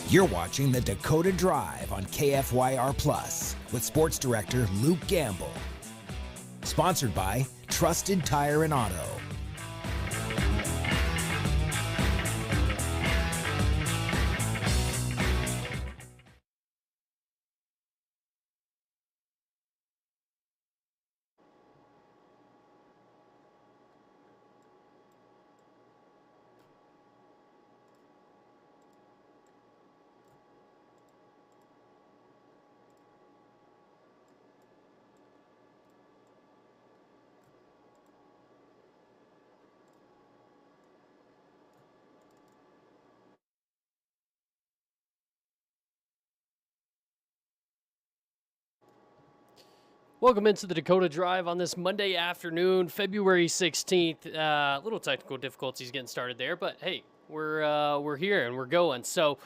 You're watching the Dakota Drive on KFYR Plus with sports director Luke Gamble. Sponsored by Trusted Tire and Auto. Welcome into the Dakota Drive on this Monday afternoon, February 16th. Little technical difficulties getting started there, but hey, we're here and we're going. So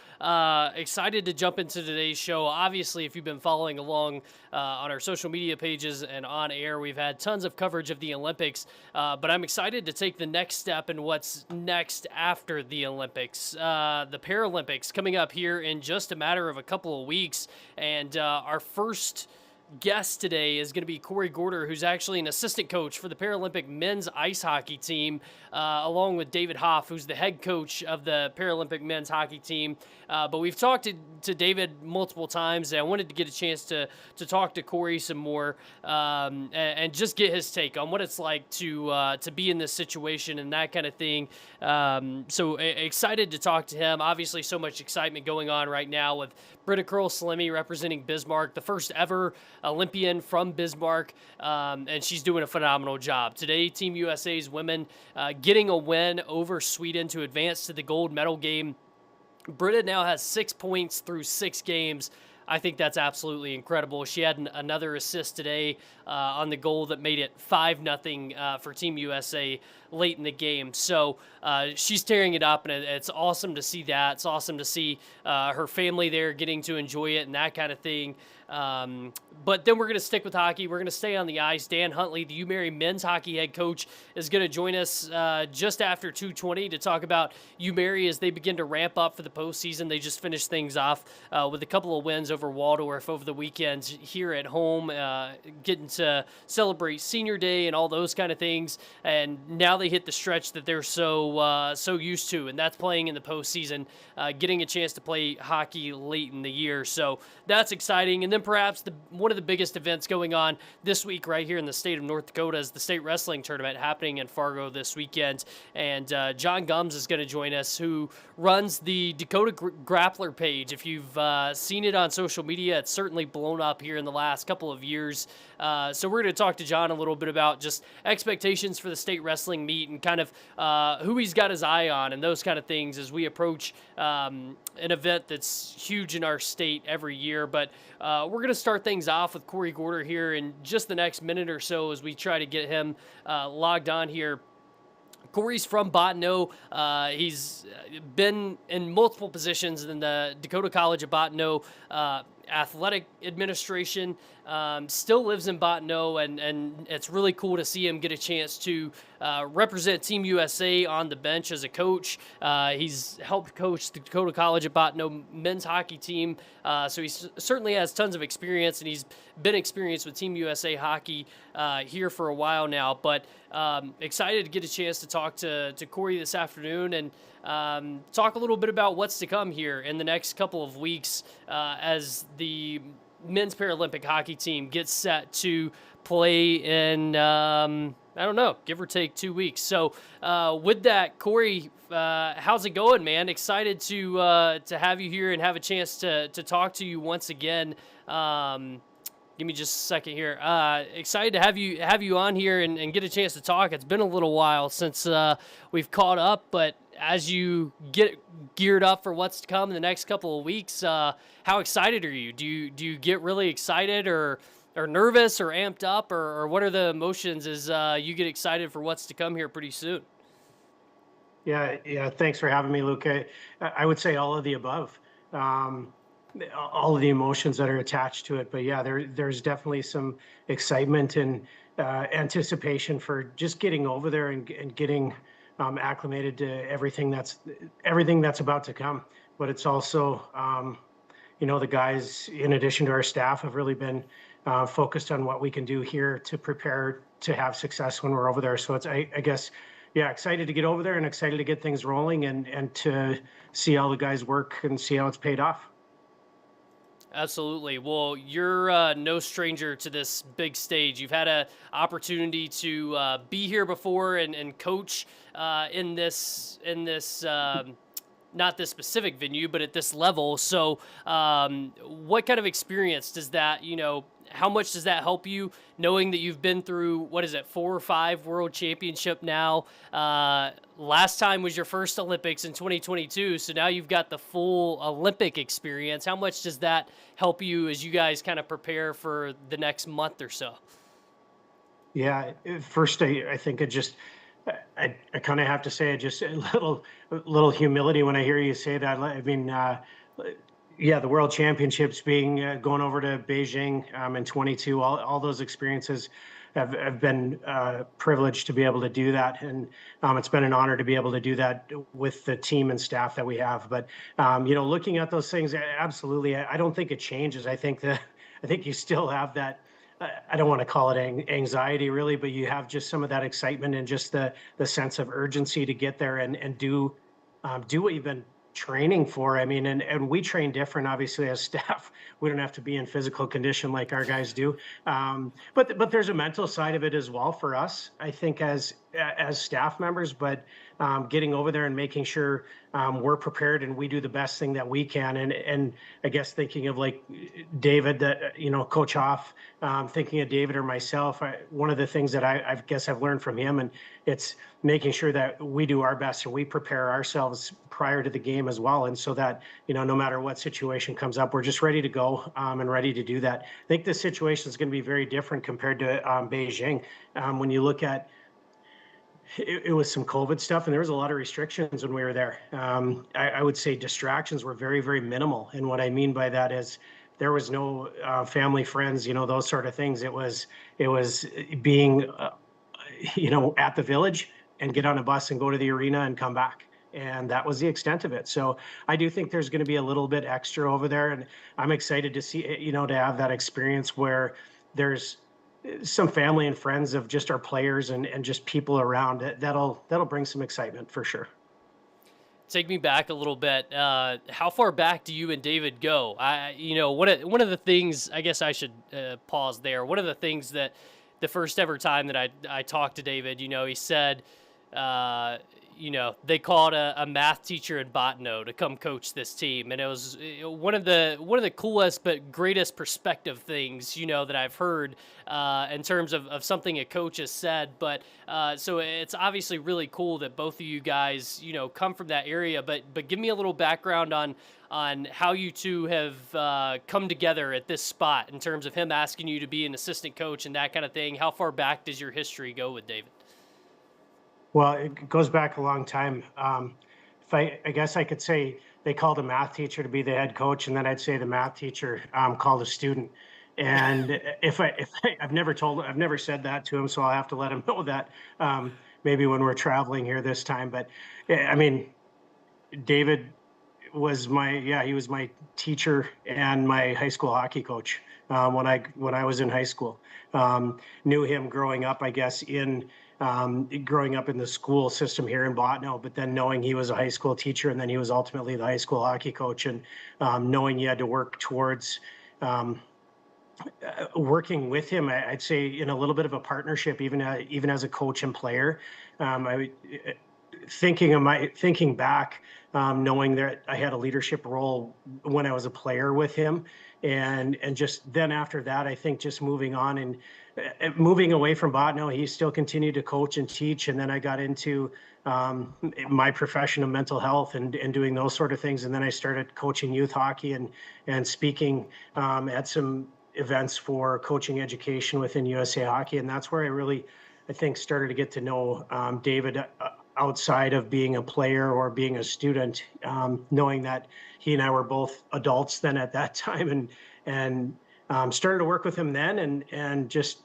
excited to jump into today's show. Obviously, if you've been following along on our social media pages and on air, we've had tons of coverage of the Olympics, but I'm excited to take the next step in what's next after the Olympics. The Paralympics coming up here in just a matter of a couple of weeks, and our first guest today is going to be Corey Gorder, who's actually an assistant coach for the Paralympic men's ice hockey team, along with David Hoff, who's the head coach of the Paralympic men's hockey team. But we've talked to David multiple times, and I wanted to get a chance to talk to Corey some more and just get his take on what it's like to be in this situation and that kind of thing. So excited to talk to him. Obviously, so much excitement going on right now with Britta Curl-Salemi representing Bismarck, the first ever Olympian from Bismarck, and she's doing a phenomenal job. Today, Team USA's women getting a win over Sweden to advance to the gold medal game. Britta now has 6 points through 6 games. I think that's absolutely incredible. She had another assist today on the goal that made it 5-0 for Team USA late in the game. So she's tearing it up, and it's awesome to see that. It's awesome to see her family there getting to enjoy it and that kind of thing. But then we're going to stick with hockey. We're going to stay on the ice. Dan Huntley, the UMary men's hockey head coach, is going to join us just after 2:20 to talk about UMary as they begin to ramp up for the postseason. They just finished things off with a couple of wins over Waldorf over the weekend here at home, getting to celebrate Senior Day and all those kind of things. And now they hit the stretch that they're so used to, and that's playing in the postseason, getting a chance to play hockey late in the year. So that's exciting. And then perhaps one of the biggest events going on this week right here in the state of North Dakota is the state wrestling tournament happening in Fargo this weekend. And John Gums is going to join us, who runs the Dakota Grappler page. If you've seen it on social media, it's certainly blown up here in the last couple of years. So we're going to talk to John a little bit about just expectations for the state wrestling meet and kind of who he's got his eye on and those kind of things as we approach an event that's huge in our state every year. But we're going to start things off with Corey Gorder here in just the next minute or so as we try to get him logged on here. Corey's from Bottineau. He's been in multiple positions in the Dakota College of Bottineau athletic administration, still lives in Bottineau, and it's really cool to see him get a chance to represent Team USA on the bench as a coach. He's helped coach the Dakota College of Bottineau men's hockey team, so he certainly has tons of experience, and he's been experienced with Team USA hockey here for a while now. But excited to get a chance to talk to Corey this afternoon and talk a little bit about what's to come here in the next couple of weeks as the men's Paralympic hockey team gets set to play in, I don't know, give or take 2 weeks. So with that, Corey, how's it going, man? Excited to have you here and have a chance to talk to you once again. Give me just a second here. Excited to have you on here and get a chance to talk. It's been a little while since we've caught up, but as you get geared up for what's to come in the next couple of weeks, how excited are you? Do you get really excited or nervous or amped up, or what are the emotions as you get excited for what's to come here pretty soon? Yeah. Thanks for having me, Luke. I would say all of the above. All of the emotions that are attached to it. But yeah, there's definitely some excitement and anticipation for just getting over there and getting acclimated to everything that's about to come. but it's also, the guys, in addition to our staff, have really been focused on what we can do here to prepare to have success when we're over there. So it's, I guess, yeah, excited to get over there and excited to get things rolling and to see all the guys work and see how it's paid off. Absolutely. Well, you're no stranger to this big stage. You've had a opportunity to be here before and coach in this not this specific venue, but at this level. So, what kind of experience does that, how much does that help you knowing that you've been through, what is it, 4 or 5 world championship now? Last time was your first Olympics in 2022. So now you've got the full Olympic experience. How much does that help you as you guys kind of prepare for the next month or so? Yeah, first, I think it just, I kind of have to say, just a little humility when I hear you say that. I mean, yeah, the World Championships being going over to Beijing in 22, all those experiences have been privileged to be able to do that, and it's been an honor to be able to do that with the team and staff that we have. But looking at those things, absolutely, I don't think it changes. I think you still have that. I don't want to call it anxiety really, but you have just some of that excitement and just the sense of urgency to get there and do what you've been training for. I mean, and we train different, obviously, as staff. We don't have to be in physical condition like our guys do. But there's a mental side of it as well for us, I think, as staff members. But getting over there and making sure we're prepared and we do the best thing that we can. And I guess thinking of like David, that Coach Hoff, thinking of David or myself, one of the things that I guess I've learned from him, and it's making sure that we do our best and we prepare ourselves prior to the game as well. And so that, no matter what situation comes up, we're just ready to go and ready to do that. I think the situation is going to be very different compared to Beijing. When you look at it was some COVID stuff, and there was a lot of restrictions when we were there. I would say distractions were very, very minimal. And what I mean by that is there was no family, friends, those sort of things. It was being, at the village and get on a bus and go to the arena and come back. And that was the extent of it. So I do think there's going to be a little bit extra over there. And I'm excited to see, to have that experience where there's some family and friends of just our players and just people around. That'll bring some excitement for sure. Take me back a little bit. How far back do you and David go? One of the things, I guess I should pause there. One of the things that the first ever time that I talked to David, he said, they called a math teacher in Botno to come coach this team, and it was one of the coolest but greatest perspective things that I've heard in terms of something a coach has said. But so it's obviously really cool that both of you guys come from that area. But give me a little background on how you two have come together at this spot in terms of him asking you to be an assistant coach and that kind of thing. How far back does your history go with David? Well, it goes back a long time. If I guess I could say they called a math teacher to be the head coach, and then I'd say the math teacher called a student. And I've never said that to him, so I'll have to let him know that maybe when we're traveling here this time. But I mean, David he was my teacher and my high school hockey coach when I was in high school. Knew him growing up, I guess, growing up in the school system here in Botno, but then knowing he was a high school teacher and then he was ultimately the high school hockey coach, and knowing you had to work towards working with him, I'd say in a little bit of a partnership, even as a coach and player. Thinking back, knowing that I had a leadership role when I was a player with him, and just then after that, I think just moving on and moving away from Botno, he still continued to coach and teach, and then I got into my profession of mental health and doing those sort of things, and then I started coaching youth hockey and speaking at some events for coaching education within USA Hockey, and that's where I think started to get to know David outside of being a player or being a student, knowing that he and I were both adults then at that time, and started to work with him then, and just,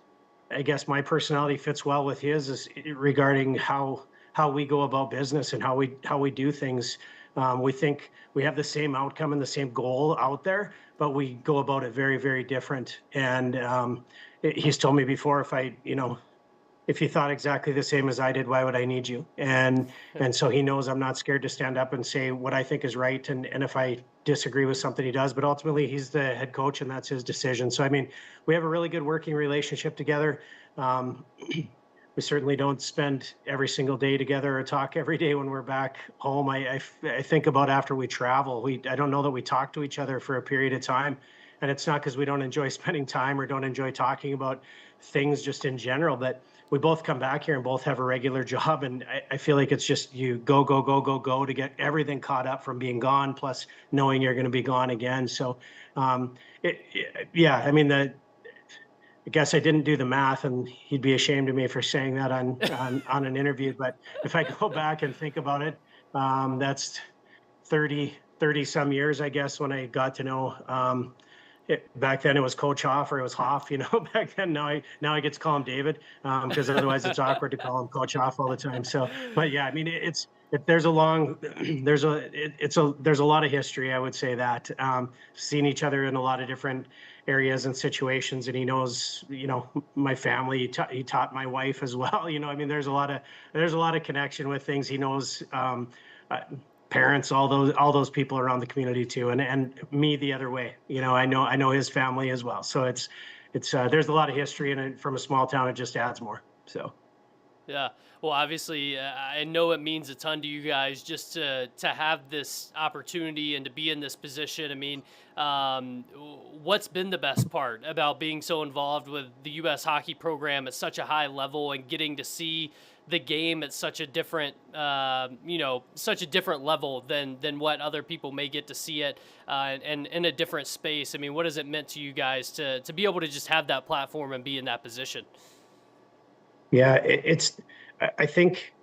I guess my personality fits well with his regarding how we go about business and how we do things We think we have the same outcome and the same goal out there, but we go about it very, very different. And he's told me before, if you thought exactly the same as I did, why would I need you? And so he knows I'm not scared to stand up and say what I think is right. And if I disagree with something, he does. But ultimately, he's the head coach, and that's his decision. So I mean, we have a really good working relationship together. We certainly don't spend every single day together or talk every day when we're back home. I think about after we travel. I don't know that we talk to each other for a period of time, and it's not because we don't enjoy spending time or don't enjoy talking about things just in general, but we both come back here and both have a regular job, and I feel like it's just you go go go go go to get everything caught up from being gone, plus knowing you're going to be gone again. So yeah, I mean, I guess I didn't do the math, and he'd be ashamed of me for saying that on an interview. But if I go back and think about it, that's 30 some years, I guess, when I got to know. Back then it was Coach Hoff, or it was Hoff, back then. Now I get to call him David, because otherwise it's awkward to call him Coach Hoff all the time. So, but yeah, I mean, there's a long, there's a lot of history, I would say that, seen each other in a lot of different areas and situations, and he knows, my family. He taught my wife as well. I mean, there's a lot of connection with things. He knows, parents, all those people around the community too, and me the other way. I know his family as well. So it's there's a lot of history, and from a small town, it just adds more. So. Yeah. Well, obviously, I know it means a ton to you guys just to have this opportunity and to be in this position. I mean, what's been the best part about being so involved with the U.S. hockey program at such a high level and getting to see the game at such a different, such a different level than what other people may get to see it, and in a different space? I mean, what has it meant to you guys to be able to just have that platform and be in that position? Yeah, I think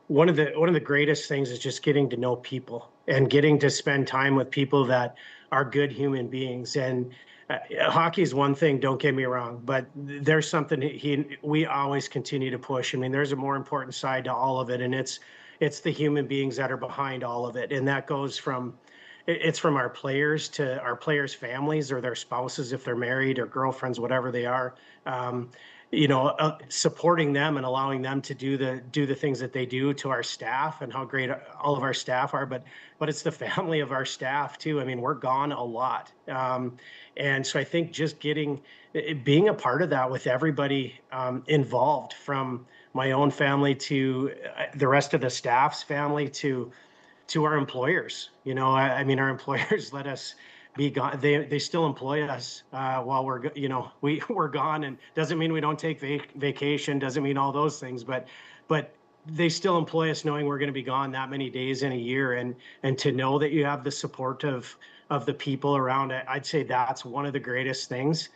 one of the greatest things is just getting to know people and getting to spend time with people that are good human beings. And hockey is one thing, don't get me wrong, but there's something we always continue to push. I mean, there's a more important side to all of it, and it's the human beings that are behind all of it. And that goes from it's from our players to our players' families or their spouses, if they're married, or girlfriends, whatever they are. Um, Supporting them and allowing them to do the things that they do, to our staff, and how great all of our staff are. But it's the family of our staff too. I mean, we're gone a lot, and so I think just being a part of that with everybody involved, from my own family to the rest of the staff's family to our employers. I mean, our employers let us be gone. They still employ us while we're gone, and doesn't mean we don't take vacation. Doesn't mean all those things, but they still employ us knowing we're going to be gone that many days in a year, and to know that you have the support of the people around it. I'd say that's one of the greatest things.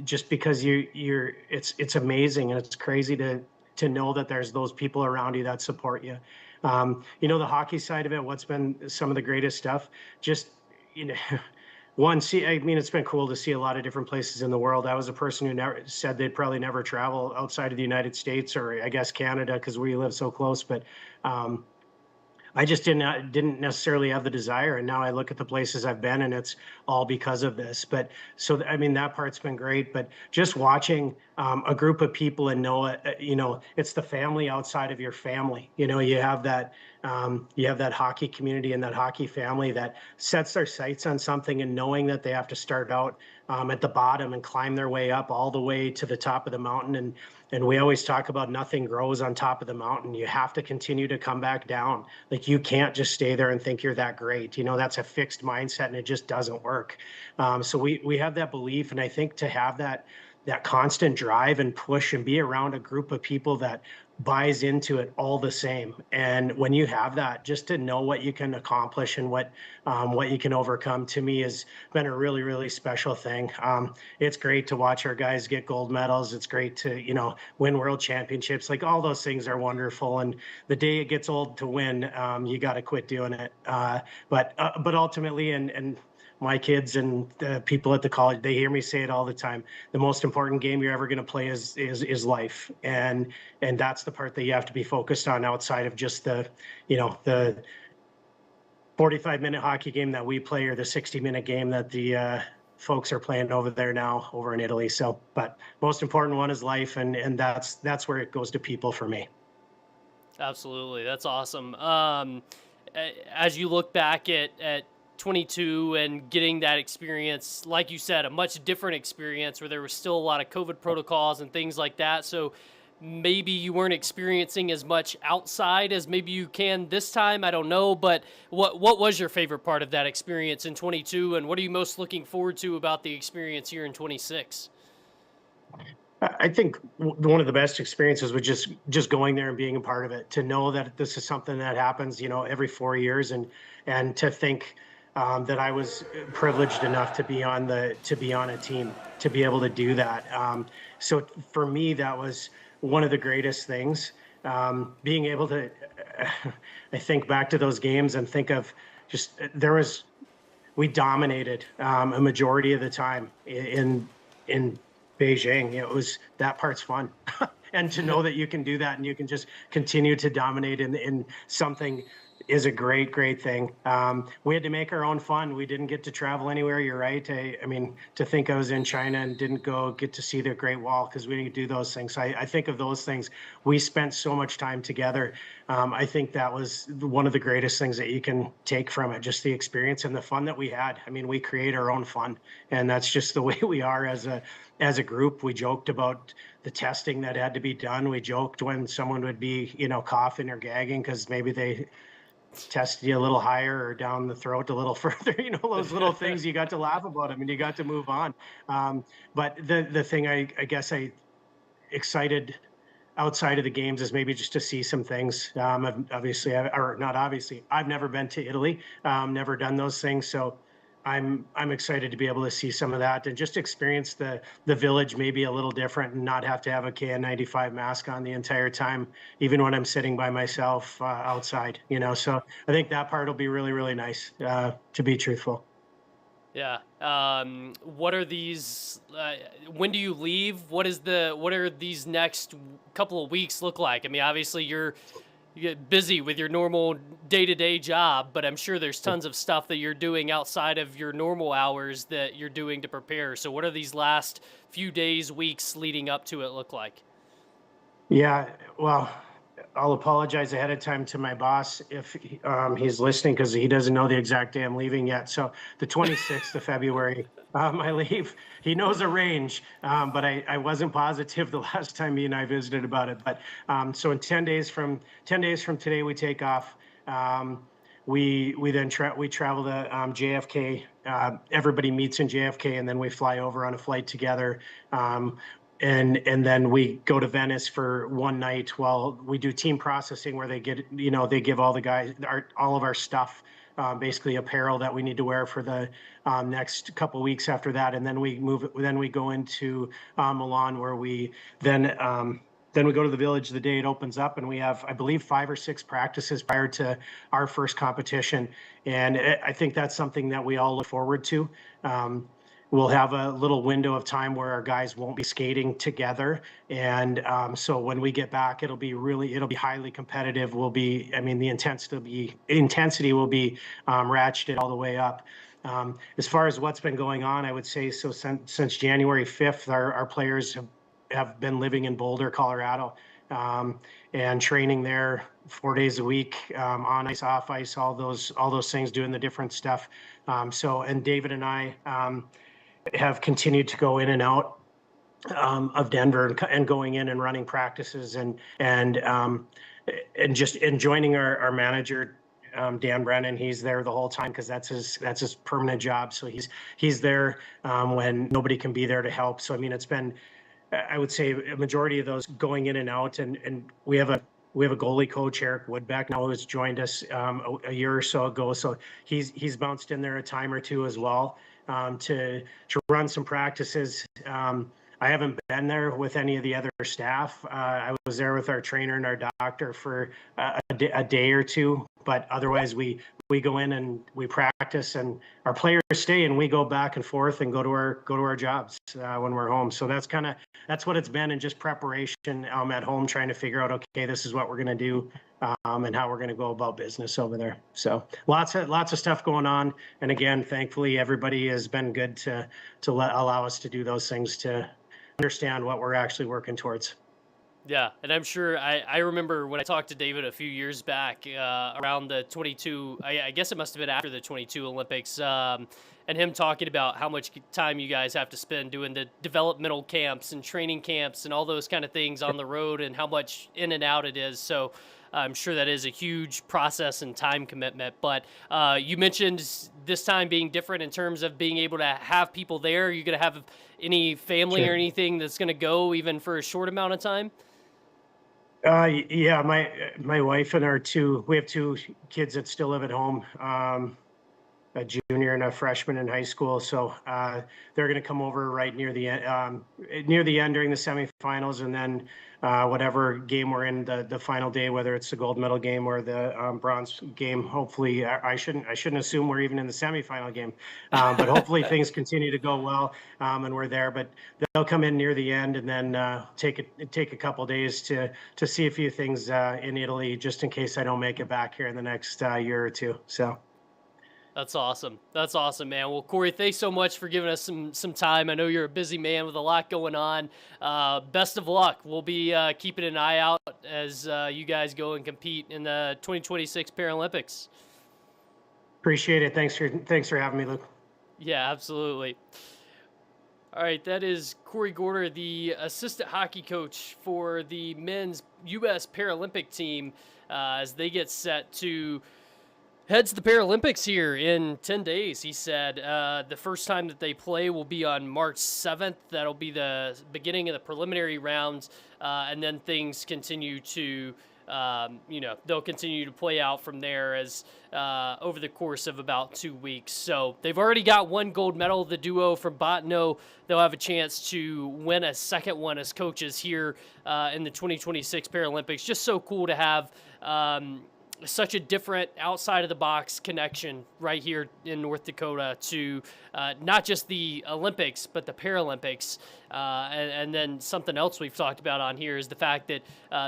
Just because it's amazing, and it's crazy to know that there's those people around you that support you. The hockey side of it, what's been some of the greatest stuff, just, I mean, it's been cool to see a lot of different places in the world. I was a person who never said they'd probably never travel outside of the United States, or I guess Canada, because we live so close. But I just didn't necessarily have the desire, and now I look at the places I've been, and it's all because of this. But so I mean, that part's been great. But just watching a group of people and know it, it's the family outside of your family. You have that hockey community and that hockey family that sets their sights on something, and knowing that they have to start out at the bottom and climb their way up all the way to the top of the mountain. And we always talk about nothing grows on top of the mountain. You have to continue to come back down. Like, you can't just stay there and think you're that great. That's a fixed mindset, and it just doesn't work. So we have that belief, and I think to have that constant drive and push and be around a group of people that buys into it all the same. And when you have that, just to know what you can accomplish and what you can overcome, to me, has been a really, really special thing. It's great to watch our guys get gold medals. It's great to, win world championships. Like, all those things are wonderful. And the day it gets old to win, you got to quit doing it. But ultimately, and my kids and the people at the college, they hear me say it all the time: the most important game you're ever going to play is life. And that's the part that you have to be focused on, outside of just the 45-minute hockey game that we play or the 60-minute game that the folks are playing over there now over in Italy. So, but most important one is life, and that's where it goes to people for me. Absolutely. That's awesome. As you look back at 22 and getting that experience, like you said, a much different experience where there was still a lot of COVID protocols and things like that. So maybe you weren't experiencing as much outside as maybe you can this time. I don't know. But what was your favorite part of that experience in 22? And what are you most looking forward to about the experience here in 26? I think one of the best experiences was just going there and being a part of it. To know that this is something that happens, every 4 years, and to think that I was privileged enough to be on a team to be able to do that. So for me, that was one of the greatest things. Being able to, I think back to those games and think of just we dominated a majority of the time in Beijing. That part's fun. And to know that you can do that and you can just continue to dominate in something is a great thing. We had to make our own fun. We didn't get to travel anywhere. You're right. I mean, to think I was in China and didn't get to see the Great Wall because we didn't do those things. So I think of those things. We spent so much time together. I think that was one of the greatest things that you can take from it, just the experience and the fun that we had. I mean, we create our own fun, and that's just the way we are as a group. We joked about the testing that had to be done. We joked when someone would be, coughing or gagging because maybe they tested you a little higher or down the throat a little further. Those little things you got to laugh about them and you got to move on. But the thing I guess I excited outside of the games is maybe just to see some things. I've never been to Italy, never done those things. So I'm excited to be able to see some of that and just experience the village maybe a little different and not have to have a KN95 mask on the entire time, even when I'm sitting by myself outside. So I think that part will be really nice, to be truthful. Yeah. What are these? When do you leave? What are these next couple of weeks look like? I mean, obviously you get busy with your normal day-to-day job, but I'm sure there's tons of stuff that you're doing outside of your normal hours that you're doing to prepare. So what are these last few days, weeks leading up to it look like? Yeah, well, I'll apologize ahead of time to my boss if he's listening because he doesn't know the exact day I'm leaving yet. So the 26th of February, I leave. He knows a range, but I wasn't positive the last time he and I visited about it. But so in 10 days from today, we take off. We then we travel to JFK. Everybody meets in JFK, and then we fly over on a flight together. And then we go to Venice for one night while we do team processing where they give all the guys all of our stuff, basically apparel that we need to wear for the next couple of weeks after that. And then we go into Milan where we then we go to the village the day it opens up, and we have, I believe, 5 or 6 practices prior to our first competition. And I think that's something that we all look forward to. We'll have a little window of time where our guys won't be skating together. And so when we get back, it'll be highly competitive. The intensity will be ratcheted all the way up. As far as what's been going on, I would say so since January 5th, our players have been living in Boulder, Colorado, and training there 4 days a week, on ice, off ice, all those things, doing the different stuff. And David and I have continued to go in and out of Denver and going in and running practices and just joining our manager, Dan Brennan. He's there the whole time because that's his permanent job. So he's there when nobody can be there to help. So I mean, it's been, I would say, a majority of those going in and out, and we have a goalie coach, Eric Woodbeck, now, who's joined us a year or so ago. So he's bounced in there a time or two as well, to run some practices. I haven't been there with any of the other staff. I was there with our trainer and our doctor for a day or two, but otherwise we we go in and we practice, and our players stay, and we go back and forth and go to our jobs when we're home. So that's what it's been, in just preparation at home, trying to figure out, okay, this is what we're going to do, and how we're going to go about business over there. So lots of stuff going on. And again, thankfully, everybody has been good to allow us to do those things, to understand what we're actually working towards. Yeah, and I'm sure I remember when I talked to David a few years back around the 22, I guess it must have been after the 22 Olympics, and him talking about how much time you guys have to spend doing the developmental camps and training camps and all those kind of things on the road, and how much in and out it is. So I'm sure that is a huge process and time commitment. But you mentioned this time being different in terms of being able to have people there. Are you going to have any family or anything that's going to go even for a short amount of time? Yeah, my wife and we have two kids that still live at home, a junior and a freshman in high school. So they're going to come over right near the end during the semifinals, and then whatever game we're in the final day, whether it's the gold medal game or the bronze game. Hopefully, I shouldn't assume we're even in the semifinal game, but hopefully things continue to go well, and we're there. But they'll come in near the end, and then take a couple days to see a few things in Italy, just in case I don't make it back here in the next year or two. So. That's awesome. That's awesome, man. Well, Corey, thanks so much for giving us some time. I know you're a busy man with a lot going on. Best of luck. We'll be keeping an eye out as you guys go and compete in the 2026 Paralympics. Appreciate it. Thanks for having me, Luke. Yeah, absolutely. All right, that is Corey Gorder, the assistant hockey coach for the men's U.S. Paralympic team, as they get set to head to the Paralympics here in 10 days. He said the first time that they play will be on March 7th. That'll be the beginning of the preliminary rounds, and then things continue to, they'll continue to play out from there as over the course of about 2 weeks. So they've already got one gold medal, the duo from Botno. They'll have a chance to win a second one as coaches here in the 2026 Paralympics. Just so cool to have such a different outside of the box connection right here in North Dakota to not just the Olympics, but the Paralympics. And then something else we've talked about on here is the fact that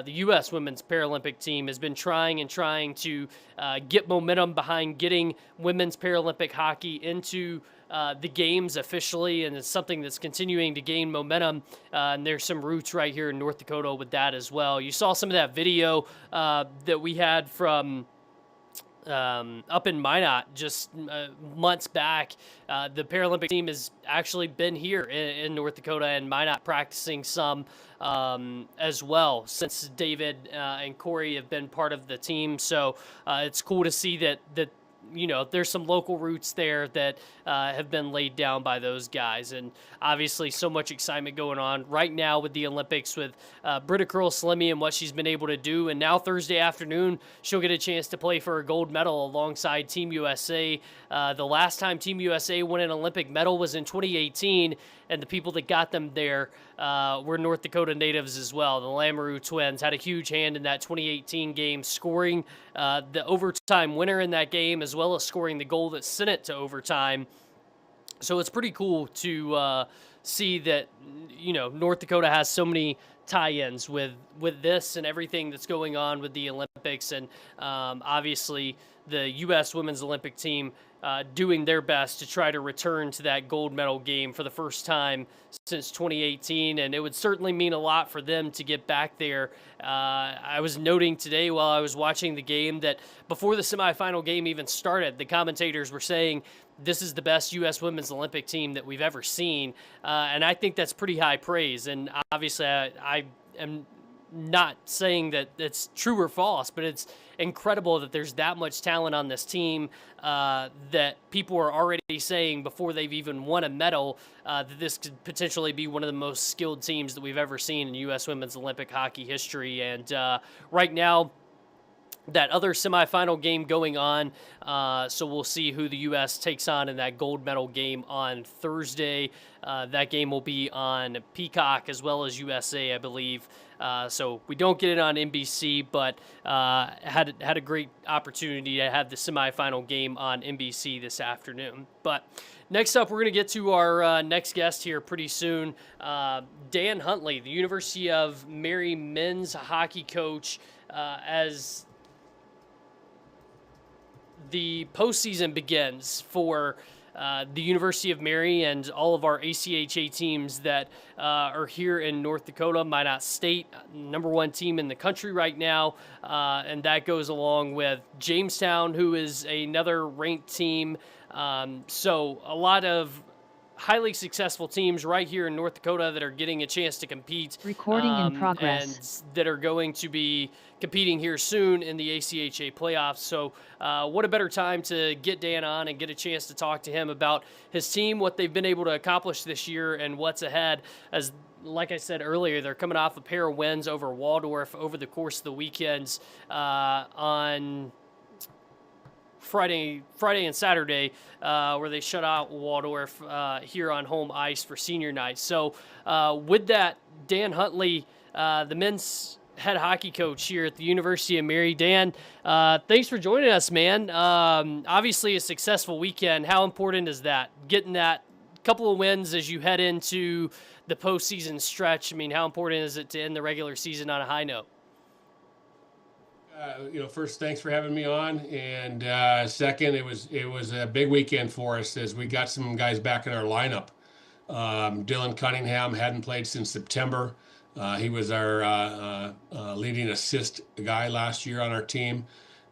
the U.S. women's Paralympic team has been trying to get momentum behind getting women's Paralympic hockey into the games officially, and it's something that's continuing to gain momentum, and there's some roots right here in North Dakota with that as well. You saw some of that video that we had from up in Minot just months back. The Paralympic team has actually been here in North Dakota and Minot practicing some as well since David and Corey have been part of the team. So it's cool to see that there's some local roots there that have been laid down by those guys. And obviously so much excitement going on right now with the Olympics with Britta Curl-Slimmy and what she's been able to do. And now Thursday afternoon, she'll get a chance to play for a gold medal alongside Team USA. The last time Team USA won an Olympic medal was in 2018. And the people that got them there were North Dakota natives as well. The Lamoureux twins had a huge hand in that 2018 game, scoring the overtime winner in that game, as well as scoring the goal that sent it to overtime. So it's pretty cool to see that, North Dakota has so many tie-ins with this and everything that's going on with the Olympics. And obviously the U.S. women's Olympic team doing their best to try to return to that gold medal game for the first time since 2018, and it would certainly mean a lot for them to get back there. I was noting today while I was watching the game that before the semifinal game even started, the commentators were saying this is the best U.S. women's Olympic team that we've ever seen, and I think that's pretty high praise. And obviously I am not saying that it's true or false, but it's incredible that there's that much talent on this team that people are already saying before they've even won a medal that this could potentially be one of the most skilled teams that we've ever seen in U.S. women's Olympic hockey history. And right now, that other semifinal game going on. So we'll see who the U.S. takes on in that gold medal game on Thursday. That game will be on Peacock as well as USA, I believe. So we don't get it on NBC, but had a great opportunity to have the semifinal game on NBC this afternoon. But next up, we're going to get to our next guest here pretty soon. Dan Huntley, the University of Mary men's hockey coach, as the postseason begins for the University of Mary and all of our ACHA teams that are here in North Dakota. Minot State, #1 team in the country right now, and that goes along with Jamestown, who is another ranked team. So a lot of highly successful teams right here in North Dakota that are getting a chance to compete. Recording in progress. And that are going to be competing here soon in the ACHA playoffs. So what a better time to get Dan on and get a chance to talk to him about his team, what they've been able to accomplish this year, and what's ahead. As like I said earlier, they're coming off a pair of wins over Waldorf over the course of the weekends on Friday and Saturday, where they shut out Waldorf here on home ice for senior night. So with that, Dan Huntley, the men's head hockey coach here at the University of Mary. Dan, thanks for joining us, man. Obviously a successful weekend. How important is that? Getting that couple of wins as you head into the postseason stretch. I mean, how important is it to end the regular season on a high note? First, thanks for having me on, and second, it was a big weekend for us as we got some guys back in our lineup. Dylan Cunningham hadn't played since September. He was our leading assist guy last year on our team,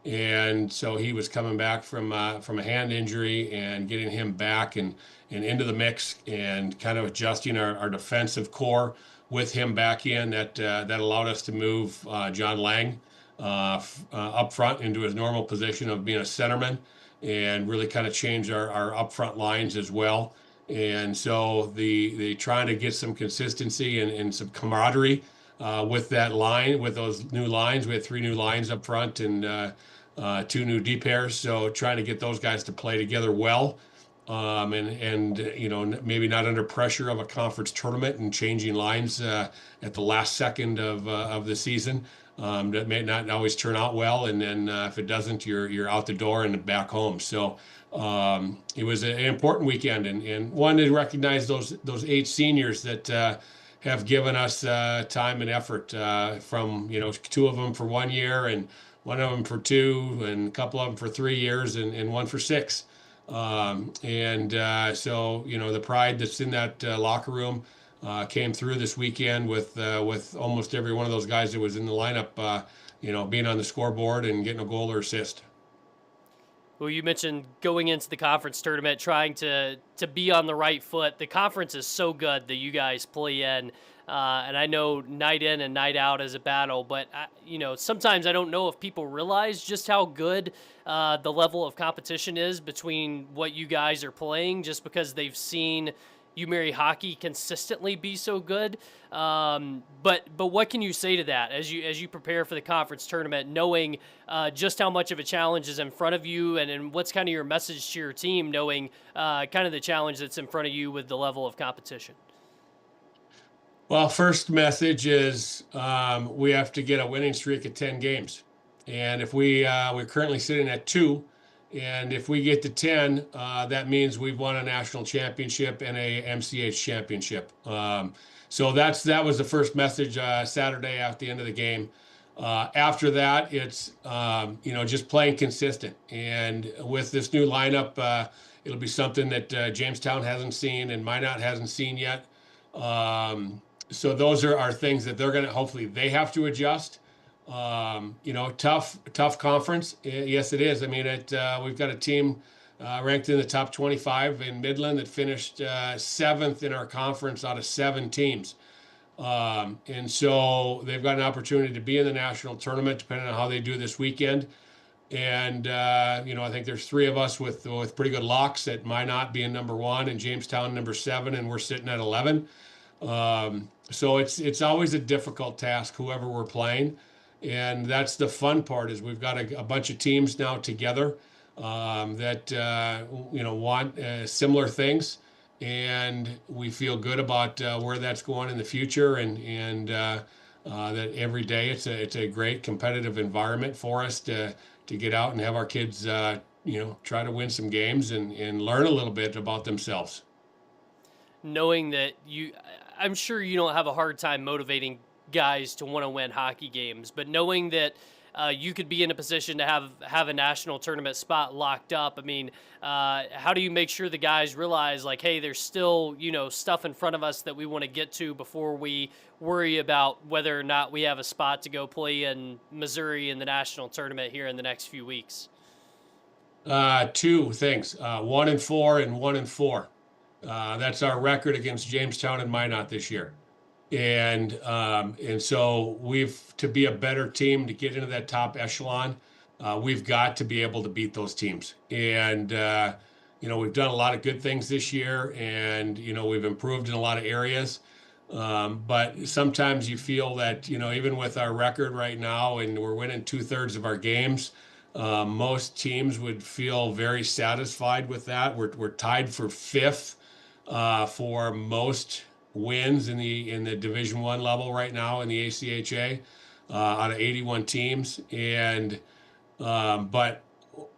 and so he was coming back from a hand injury, and getting him back and into the mix and kind of adjusting our defensive core with him back in. That allowed us to move John Lang up front into his normal position of being a centerman, and really kind of change our up front lines as well. And so the trying to get some consistency and some camaraderie with that line, with those new lines. We had 3 new lines up front and 2 new D pairs. So trying to get those guys to play together well, and maybe not under pressure of a conference tournament and changing lines at the last second of the season. That may not always turn out well, and then if it doesn't, you're out the door and back home. So it was an important weekend, and one to recognize those 8 seniors that have given us time and effort. From 2 of them for 1 year, and 1 of them for 2, and a couple of them for 3 years, and 1 for 6. So the pride that's in that locker room came through this weekend with almost every one of those guys that was in the lineup, being on the scoreboard and getting a goal or assist. Well, you mentioned going into the conference tournament, trying to be on the right foot. The conference is so good that you guys play in, and I know night in and night out is a battle, but sometimes I don't know if people realize just how good the level of competition is between what you guys are playing, just because they've seen UMary hockey consistently be so good. But what can you say to that as you prepare for the conference tournament, knowing just how much of a challenge is in front of you, and what's kind of your message to your team, knowing kind of the challenge that's in front of you with the level of competition? Well, first message is we have to get a winning streak of 10 games. And if we're currently sitting at 2, and if we get to 10, that means we've won a national championship and a MCH championship. So that was the first message Saturday at the end of the game. After that, it's just playing consistent. And with this new lineup, it'll be something that Jamestown hasn't seen and Minot hasn't seen yet. So those are things that they're going to, hopefully they have to adjust. Tough conference. Yes, it is. I mean, we've got a team ranked in the top 25 in Midland that finished 7th in our conference out of 7 teams. And so they've got an opportunity to be in the national tournament, depending on how they do this weekend. And, I think there's 3 of us with pretty good locks at Minot being number 1 and Jamestown number 7, and we're sitting at 11. So it's always a difficult task, whoever we're playing. And that's the fun part is we've got a bunch of teams now together that want similar things, and we feel good about where that's going in the future, and that every day it's a great competitive environment for us to get out and have our kids try to win some games and learn a little bit about themselves. Knowing that I'm sure you don't have a hard time motivating guys to want to win hockey games, but knowing that you could be in a position to have a national tournament spot locked up. I mean, how do you make sure the guys realize, like, hey, there's still, stuff in front of us that we want to get to before we worry about whether or not we have a spot to go play in Missouri in the national tournament here in the next few weeks? Two things, 1-4 and 1-4. That's our record against Jamestown and Minot this year. And so to be a better team, to get into that top echelon, we've got to be able to beat those teams. And, we've done a lot of good things this year, and, we've improved in a lot of areas. But sometimes you feel that, even with our record right now, and we're winning 2/3 of our games, most teams would feel very satisfied with that. We're tied for fifth for most wins in the Division I level right now in the ACHA out of 81 teams. And but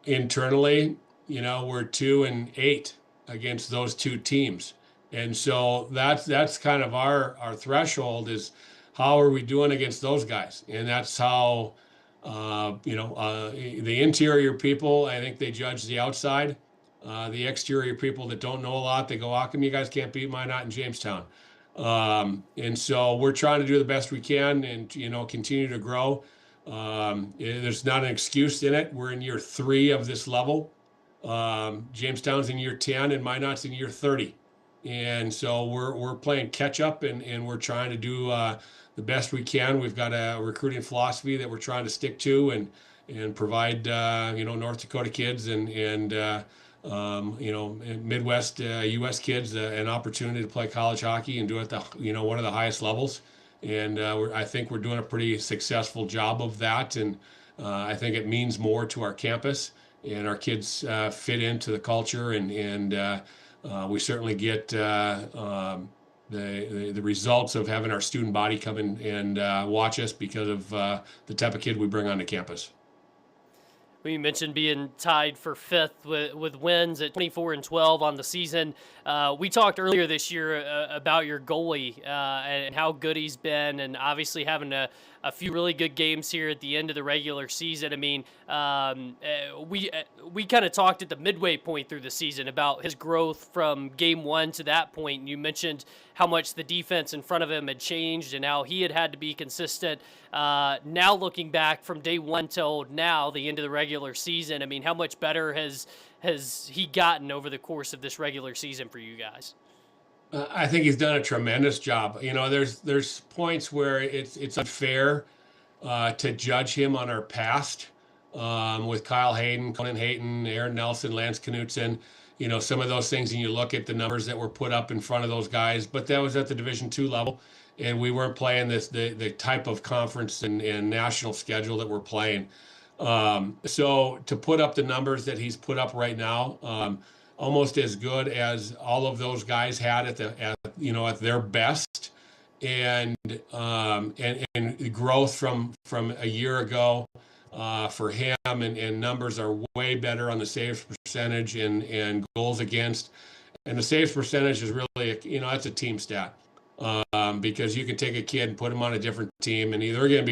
internally, we're 2-8 against those two teams. And so that's kind of our threshold is how are we doing against those guys? And that's how the interior people, I think they judge the outside. The exterior people that don't know a lot, they go, how come you guys can't beat Minot in Jamestown? And so we're trying to do the best we can and, continue to grow. There's not an excuse in it. We're in year 3 of this level. Jamestown's in year 10 and Minot's in year 30. And so we're playing catch up and we're trying to do the best we can. We've got a recruiting philosophy that we're trying to stick to and provide, North Dakota kids and Midwest U.S. kids an opportunity to play college hockey and do it at one of the highest levels. And I think we're doing a pretty successful job of that. And I think it means more to our campus, and our kids fit into the culture, and we certainly get the results of having our student body come in and watch us because of the type of kid we bring onto campus. You mentioned being tied for 5th with wins at 24-12 on the season. We talked earlier this year about your goalie and how good he's been, and obviously having a few really good games here at the end of the regular season. I mean, we kind of talked at the midway point through the season about his growth from game 1 to that point. And you mentioned how much the defense in front of him had changed and how he had to be consistent. Now looking back from day 1 till now, the end of the regular season, I mean, how much better has he gotten over the course of this regular season for you guys? I think he's done a tremendous job. There's points where it's unfair to judge him on our past with Kyle Hayden, Conan Hayton, Aaron Nelson, Lance Knutson. Some of those things, and you look at the numbers that were put up in front of those guys, but that was at the Division II level, and we weren't playing the type of conference and national schedule that we're playing. So to put up the numbers that he's put up right now, almost as good as all of those guys had at their best, and growth from a year ago for him, and numbers are way better on the saves percentage and goals against, and the saves percentage is really that's a team stat, because you can take a kid and put him on a different team, and either they're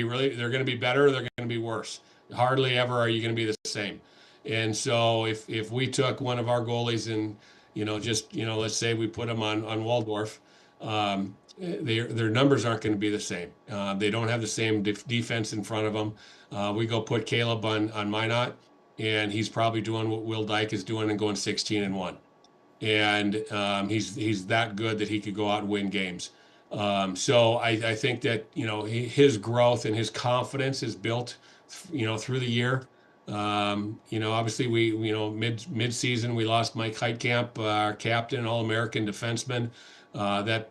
going to be better or they're going to be worse. Hardly ever are you going to be the same. And so if we took one of our goalies and, let's say we put them on Waldorf, their numbers aren't going to be the same. They don't have the same defense in front of them. We go put Caleb on Minot, and he's probably doing what Will Dyke is doing and going 16-1. And he's that good that he could go out and win games. So I think that, his growth and his confidence is built, through the year. Obviously mid-season we lost Mike Heitkamp, our captain, All-American defenseman, that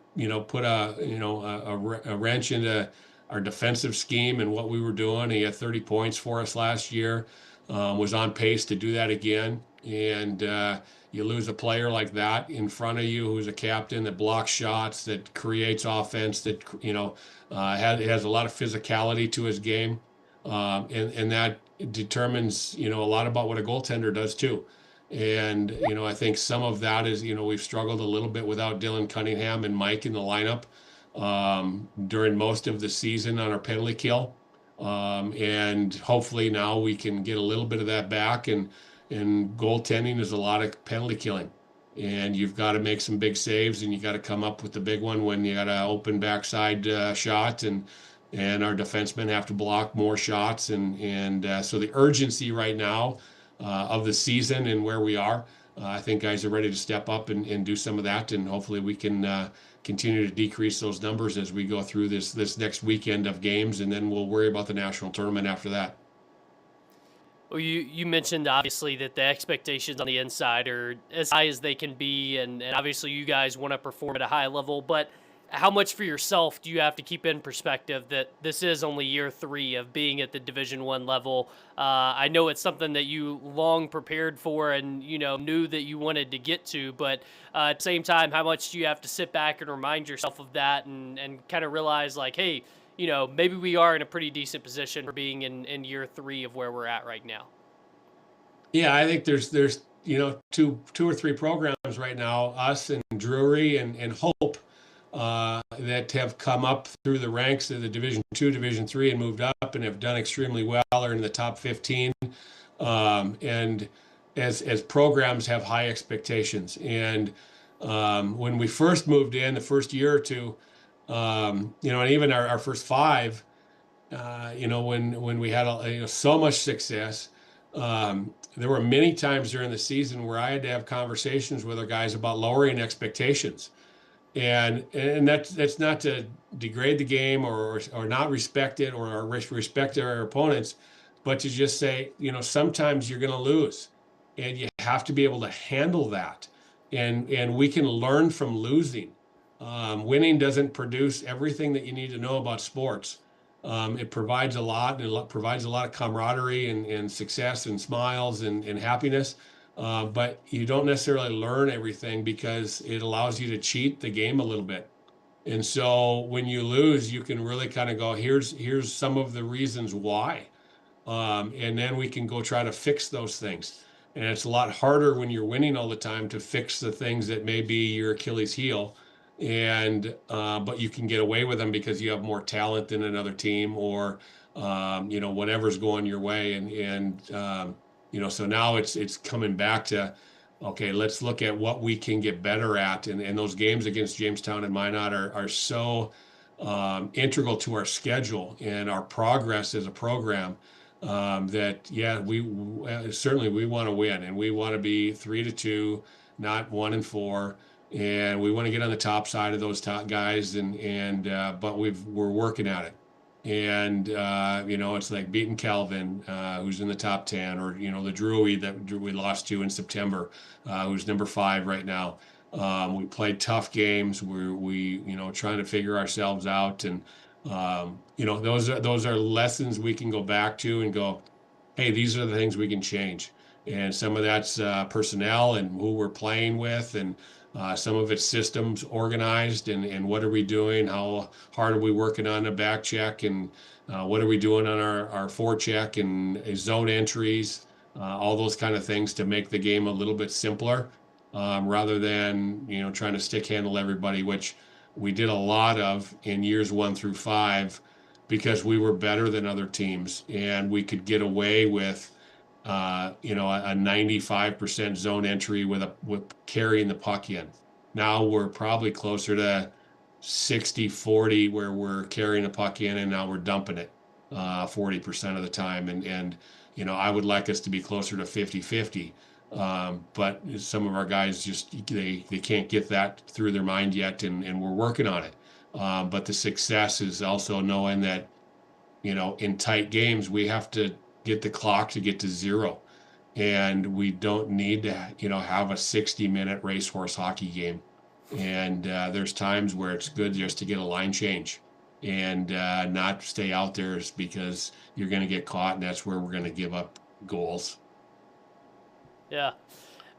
put a wrench into our defensive scheme and what we were doing. He had 30 points for us last year, was on pace to do that again. And you lose a player like that in front of you who's a captain that blocks shots, that creates offense, that, has a lot of physicality to his game. And that determines, a lot about what a goaltender does too. And, I think some of that is, we've struggled a little bit without Dylan Cunningham and Mike in the lineup during most of the season on our penalty kill. And hopefully now we can get a little bit of that back. And goaltending is a lot of penalty killing. And you've got to make some big saves, and you got to come up with the big one when you got an open backside shot, and our defensemen have to block more shots. And so the urgency right now of the season and where we are, I think guys are ready to step up and do some of that, and hopefully we can continue to decrease those numbers as we go through this next weekend of games, and then we'll worry about the national tournament after that. Well, you mentioned obviously that the expectations on the inside are as high as they can be, and obviously you guys want to perform at a high level, but how much for yourself do you have to keep in perspective that this is only year 3 of being at the Division I level? I know it's something that you long prepared for and, knew that you wanted to get to, but at the same time, how much do you have to sit back and remind yourself of that and kind of realize like, hey, maybe we are in a pretty decent position for being in year 3 of where we're at right now? Yeah, I think there's two or three programs right now, us and Drury and Hope, that have come up through the ranks of the Division II, Division III, and moved up and have done extremely well, are in the top 15. And as programs have high expectations. And when we first moved in, the first year or two, and even our first 5, when we had so much success, there were many times during the season where I had to have conversations with our guys about lowering expectations. And that's not to degrade the game or not respect it or respect our opponents, but to just say, sometimes you're going to lose, and you have to be able to handle that. And we can learn from losing. Winning doesn't produce everything that you need to know about sports. It provides a lot, and it provides a lot of camaraderie and success and smiles and happiness. But you don't necessarily learn everything because it allows you to cheat the game a little bit. And so when you lose, you can really kind of go, here's some of the reasons why. And then we can go try to fix those things. And it's a lot harder when you're winning all the time to fix the things that may be your Achilles heel. And but you can get away with them because you have more talent than another team, or whatever's going your way. So now it's coming back to, okay, let's look at what we can get better at. And those games against Jamestown and Minot are so integral to our schedule and our progress as a program, that, yeah, we certainly we want to win, and we want to be 3-2, not 1-4. And we want to get on the top side of those top guys, but we're working at it. And it's like beating Calvin, who's in the top 10, or the Drury that we lost to in September, who's number 5 right now. We played tough games. We trying to figure ourselves out, and those are lessons we can go back to and go, hey, these are the things we can change. And some of that's personnel and who we're playing with, and some of it's systems organized, and what are we doing? How hard are we working on a back check, and what are we doing on our forecheck and zone entries, all those kind of things to make the game a little bit simpler, rather than trying to stick handle everybody, which we did a lot of in years 1 through 5 because we were better than other teams, and we could get away with a 95% zone entry with carrying the puck in. Now we're probably closer to 60-40 where we're carrying the puck in, and now we're dumping it 40% of the time. And I would like us to be closer to 50-50. But some of our guys they can't get that through their mind yet, and we're working on it. But the success is also knowing that, in tight games, we have to get the clock to get to 0. And we don't need to, have a 60-minute racehorse hockey game. And there's times where it's good just to get a line change and not stay out there because you're going to get caught, and that's where we're going to give up goals. Yeah,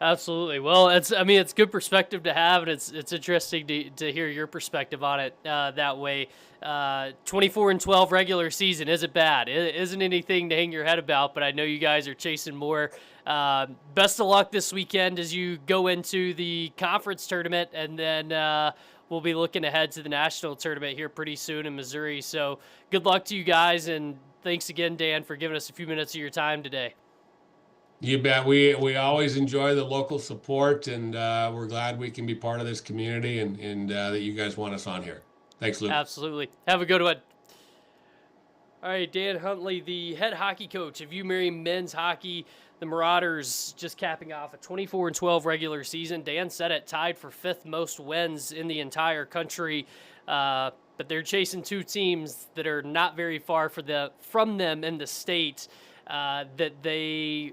absolutely. Well, it's good perspective to have, and it's interesting to hear your perspective on it that way. 24-12 regular season isn't bad. It isn't anything to hang your head about, but I know you guys are chasing more. Best of luck this weekend as you go into the conference tournament, and then we'll be looking ahead to the national tournament here pretty soon in Missouri. So good luck to you guys, and thanks again, Dan, for giving us a few minutes of your time today. You bet. We always enjoy the local support, and we're glad we can be part of this community, and that you guys want us on here. Thanks, Luke. Absolutely. Have a good one. All right, Dan Huntley, the head hockey coach of UMary men's hockey. The Marauders just capping off a 24-12 regular season. Dan said it, tied for 5th most wins in the entire country. But they're chasing 2 teams that are not very far from them in the state, that they,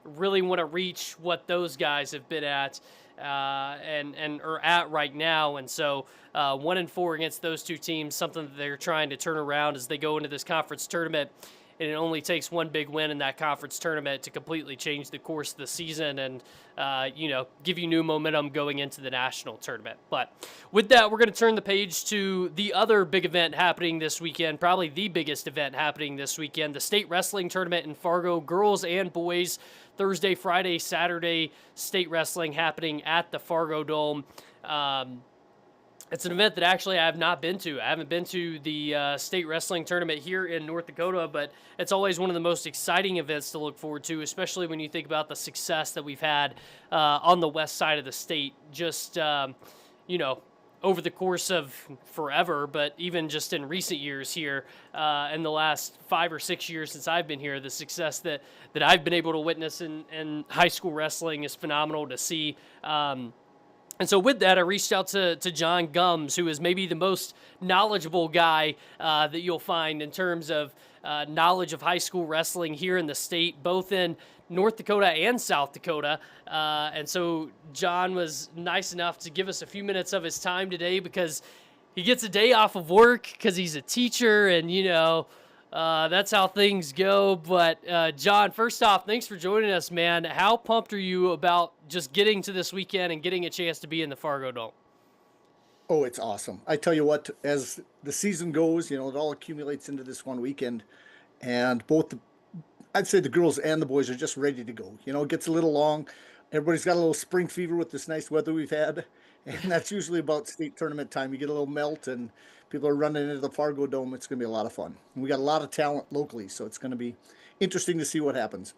really want to reach what those guys have been at and are at right now. And so 1-4 against those 2 teams, something that they're trying to turn around as they go into this conference tournament. And it only takes one big win in that conference tournament to completely change the course of the season and, give you new momentum going into the national tournament. But with that, we're going to turn the page to the other big event happening this weekend, probably the biggest event happening this weekend, the state wrestling tournament in Fargo, girls and boys, Thursday, Friday, Saturday, state wrestling happening at the Fargo Dome. It's an event that actually I have not been to. I haven't been to the state wrestling tournament here in North Dakota, but it's always one of the most exciting events to look forward to, especially when you think about the success that we've had on the west side of the state, just, over the course of forever, but even just in recent years here, in the last 5 or 6 years since I've been here, the success that I've been able to witness in high school wrestling is phenomenal to see. And so with that, I reached out to John Gums, who is maybe the most knowledgeable guy that you'll find in terms of knowledge of high school wrestling here in the state, both in North Dakota and South Dakota. And so John was nice enough to give us a few minutes of his time today because he gets a day off of work because he's a teacher and, that's how things go. But John, first off, thanks for joining us, man. How pumped are you about just getting to this weekend and getting a chance to be in the Fargo Dome? Oh, it's awesome. I tell you what, as the season goes, it all accumulates into this one weekend, and I'd say the girls and the boys are just ready to go. It gets a little long. Everybody's got a little spring fever with this nice weather we've had, and that's usually about state tournament time. You get a little melt and people are running into the Fargo Dome. It's going to be a lot of fun. And we got a lot of talent locally, so it's going to be interesting to see what happens.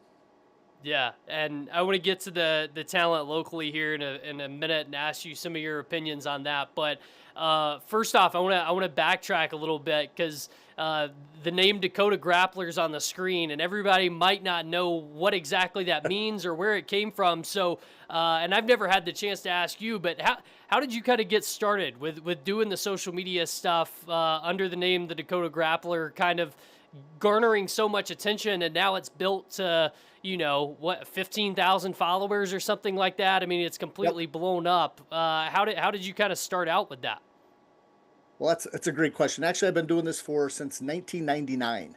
Yeah, and I want to get to the talent locally here in a minute and ask you some of your opinions on that. But first off, I want to backtrack a little bit because the name Dakota Grappler's on the screen, and everybody might not know what exactly that means or where it came from. So, and I've never had the chance to ask you, but how did you kind of get started with doing the social media stuff under the name the Dakota Grappler, kind of garnering so much attention, and now it's built to 15,000 followers or something like that? I mean, it's completely blown up. How did you kind of start out with that? Well, that's a great question. Actually, I've been doing this since 1999.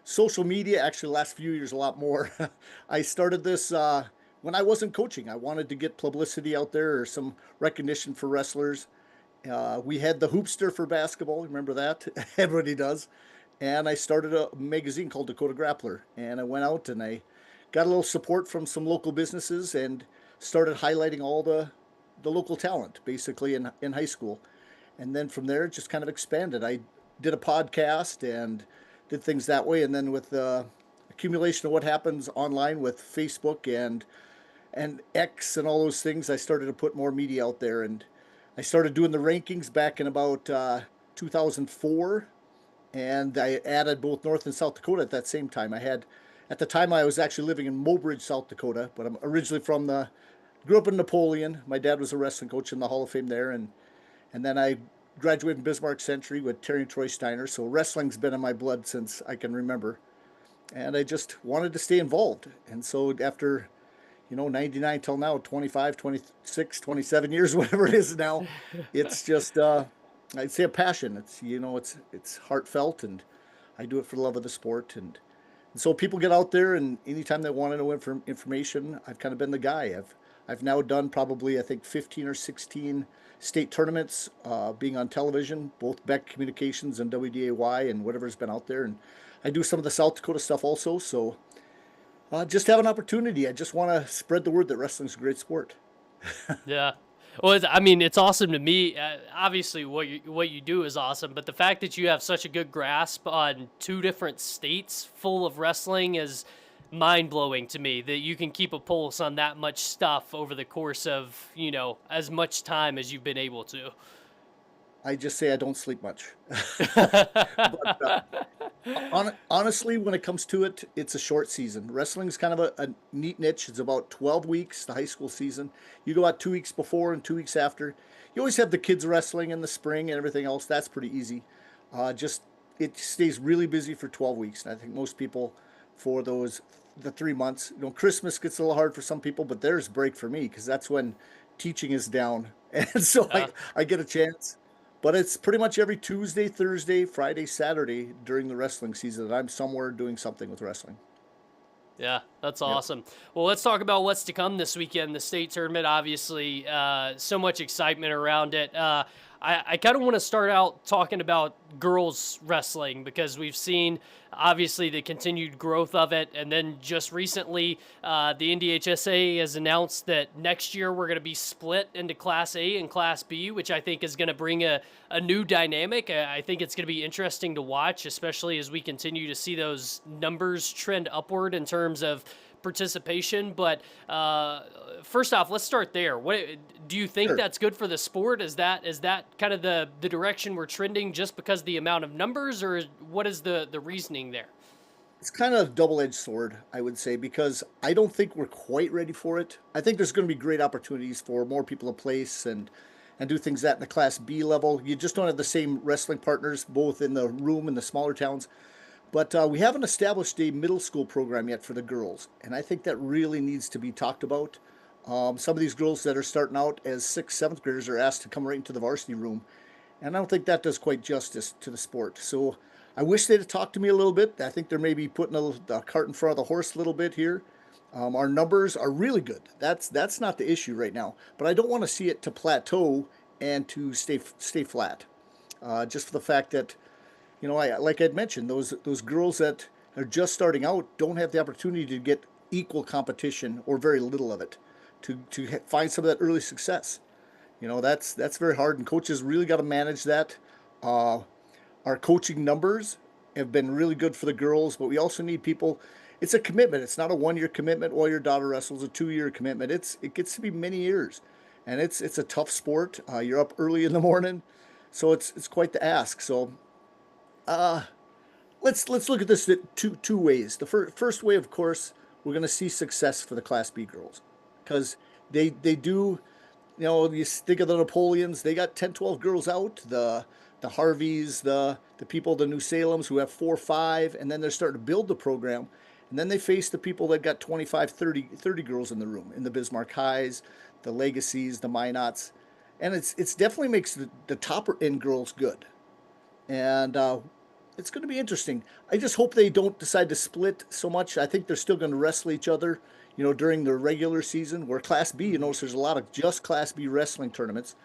Social media, actually, the last few years, a lot more. I started this when I wasn't coaching. I wanted to get publicity out there or some recognition for wrestlers. We had the Hoopster for basketball. Remember that? Everybody does. And I started a magazine called Dakota Grappler. And I went out and I got a little support from some local businesses and started highlighting all the local talent, basically, in high school. And then from there, it just kind of expanded. I did a podcast and did things that way. And then with the accumulation of what happens online with Facebook and X and all those things, I started to put more media out there. And I started doing the rankings back in about 2004. And I added both North and South Dakota at that same time. At the time, I was actually living in Mobridge, South Dakota, but I'm originally grew up in Napoleon. My dad was a wrestling coach in the Hall of Fame there. And then I graduated in Bismarck Century with Terry and Troy Steiner. So wrestling's been in my blood since I can remember. And I just wanted to stay involved. And so after, 99 till now, 25, 26, 27 years, whatever it is now, it's just, I'd say a passion. It's heartfelt, and I do it for the love of the sport. And so people get out there, and anytime they want to know information, I've kind of been the guy. I've now done probably, I think, 15 or 16 state tournaments, being on television, both Beck Communications and WDAY and whatever's been out there. And I do some of the South Dakota stuff also. So just have an opportunity. I just want to spread the word that wrestling's a great sport. Yeah. Well, I mean, it's awesome to me. Obviously, what you do is awesome, but the fact that you have such a good grasp on two different states full of wrestling is mind blowing to me. That you can keep a pulse on that much stuff over the course of as much time as you've been able to. I just say I don't sleep much. But, honestly, when it comes to it, it's a short season. Wrestling's kind of a neat niche. It's about 12 weeks, the high school season. You go out 2 weeks before and 2 weeks after. You always have the kids wrestling in the spring and everything else. That's pretty easy. It stays really busy for 12 weeks. And I think most people, for the 3 months, Christmas gets a little hard for some people, but there's break for me because that's when teaching is down. And so I get a chance. But it's pretty much every Tuesday, Thursday, Friday, Saturday during the wrestling season that I'm somewhere doing something with wrestling. Yeah, that's awesome. Well, let's talk about what's to come this weekend. The state tournament, obviously, so much excitement around it. I kind of want to start out talking about girls wrestling because we've seen, obviously, the continued growth of it. And then just recently, the NDHSA has announced that next year we're going to be split into Class A and Class B, which I think is going to bring a new dynamic. I think it's going to be interesting to watch, especially as we continue to see those numbers trend upward in terms of participation. But first off, let's start there. What do you think that's good for the sport? Is that kind of the direction we're trending just because of the amount of numbers, or what is the reasoning there? It's kind of a double-edged sword, I would say, because I don't think we're quite ready for it. I think there's going to be great opportunities for more people to place and do things that in the Class B level. You just don't have the same wrestling partners both in the room in the smaller towns. But we haven't established a middle school program yet for the girls, and I think that really needs to be talked about. Some of these girls that are starting out as 6th, 7th graders are asked to come right into the varsity room, and I don't think that does quite justice to the sport. So I wish they'd have talked to me a little bit. I think they're maybe putting the cart in front of the horse a little bit here. Our numbers are really good. That's not the issue right now, but I don't want to see it to plateau and to stay flat. Just for the fact that like I'd mentioned, those girls that are just starting out don't have the opportunity to get equal competition or very little of it to find some of that early success. That's very hard, and coaches really got to manage that. Our coaching numbers have been really good for the girls, but we also need people. It's a commitment. It's not a 1-year commitment while your daughter wrestles, a 2-year commitment. It gets to be many years, and it's a tough sport. You're up early in the morning, so it's quite the ask. So. Let's look at this two ways. The first way, of course, we're going to see success for the Class B girls because they do. You think of the Napoleons; they got 10, 12 girls out. The Harveys, the people, the New Salems who have 4, 5, and then they're starting to build the program, and then they face the people that got 25, 30 girls in the room in the Bismarck Highs, the Legacies, the Minots, and it's definitely makes the top end girls good. And it's going to be interesting. I just hope they don't decide to split so much. I think they're still going to wrestle each other, during the regular season. Where Class B, there's a lot of just Class B wrestling tournaments.